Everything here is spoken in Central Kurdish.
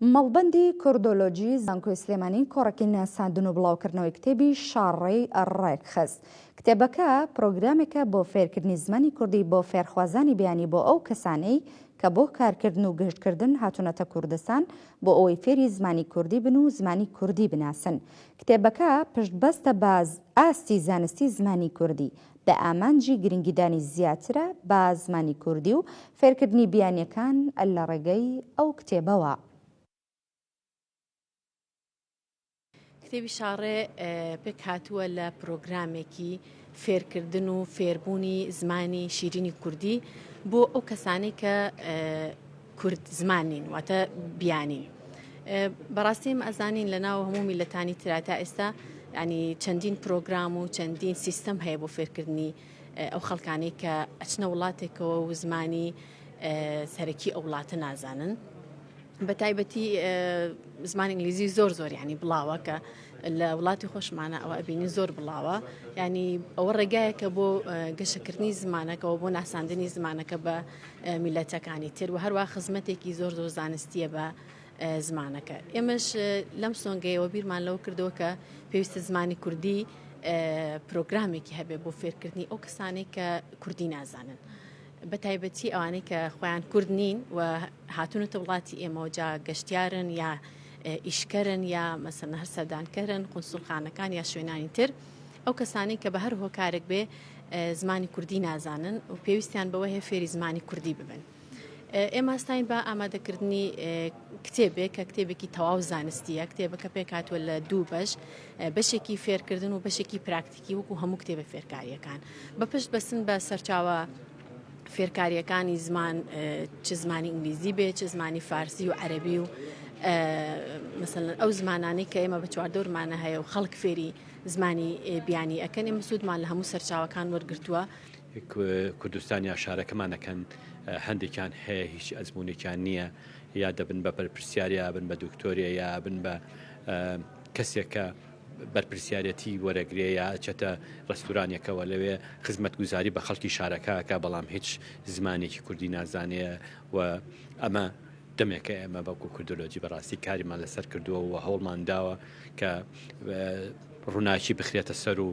مەڵبەندی کوردۆلۆجی زانکۆی سلێمانی کۆڕەکی ناساندن و بڵاوکردنەوەی کتێبی شاڕێی ڕێکخست. کتێبەکە پرۆگرامێکە بۆ فێرکردنی زمانی کوردی بۆ فێرخوازانی بیانی بۆ ئەو کەسانەی کە بۆ کارکردن و گەشتکردن هاتوونەتە کوردستان بۆ ئەوەی فێری زمانی کوردی بن و زمانی کوردی بناسن. کتێبەکە پشتبەستە باز ئاستی زانستی زمانی کوردی بە ئامانجی گرنگیدانی زیاترە با زمانی کوردی و فێرکردنی بیانیەکان لە ڕێگەی ئەو کتێبەوە. کتێبی شاڕێ پێک هاتووە لە پرۆگرامێکی فێرکردن و فێربوونی زمانی شیرینی کوردی بۆ ئەو کەسانەی کە کورد زمانین واتە بیانین. بەڕاستی ئەزانین لە ناو هەموو میلەتانی ترا تا ئێستا ینی چەندین پرۆگرام و چەندین سیستەم هەیە بۆ فێرکردنی ئەو خەڵکانەی کە ئەچنە وڵاتێکەوە و زمانی سەرەکی ئەو وڵاتە نازانن. بە تایبەتی زمانی ئینگلیزی زۆر ینی بڵاوە کە لە وڵاتی خۆشمانە ئەوە ئەبینی زۆر بڵاوە، ینی ئەوە ڕێگایەکە بۆ گەشەکردنی زمانەکەەوە بۆ ناساندنی زمانەکە بە میلەتەکانی تر و هەروە خزمەتێکی زۆر زانستیە بە زمانەکە. ئێمەش لەم سۆنگەیەوە بیرمان لەوە کردەوە کە پێویستە زمانی کوردی پرۆگرامێکی هەبێ بۆ فێرکردنی ئەو کەسانەی کە کوردی نازانن، بە تایبەتی ئەوانەی کە خۆیان کورد نین و هاتوونەتە وڵاتی ئێمەوە جا گەشتیارن یا ئیشکەرن یا مەسەڵەن هەر سەردانکەرن قونسوڵخانەکان یا شوێنانی تر، ئەو کەسانەی کە بە هەر هۆکارێک بێ زمانی کوردی نازانن و پێویستیان بەوە هەیە فێری زمانی کوردی ببن. ئێمە ئاستاین بە ئامادەکردنی کتێبێک کە کتێبێکی تەواو زانستیە، کتێبەکە پێک هاتووە لە دوو بەشێکی فێرکردن و بەشێکی پراکتیکی وەکو هەموو کتێبە فێرکاریەکان بەپشت بەسن بە سەرچاوە فێرکاریەکانی زمان، چ زمانی ئینگلیزی بێ چ زمانی فارسی و عەرەبی و مەسەڵەن ئەو زمانانەی کە ئێمە بە چواردۆرمانە هەیە و خەڵک فێری زمانی بیانی ئەکەن. ئێمە سوودمان لە هەموو سەرچاوەکان وەرگرتووە. کوردستان یا شارەکەمانەکەن هەندێکیان هەیە هیچ ئەزمونێکیان نییە، یا دەبن بە بەرپرسیارە یا بن بە دکتۆریە یا بن بە کەسێکە بەرپرسیارەتی وەرەگرێ یا چێتە ڕستورانێکەوە لەوێ خزمەت گوزاری بە خەڵکی شارەکەکە بەڵام هیچ زمانێکی کوردی نازانەیە و ئەمە دەمێکە ئێمە بەڵکو کوردۆلۆجی بەڕاستی کاریمان لەسەر کردووە و هەوڵمان داوە کە ڕووناکی بخرێتە سەر و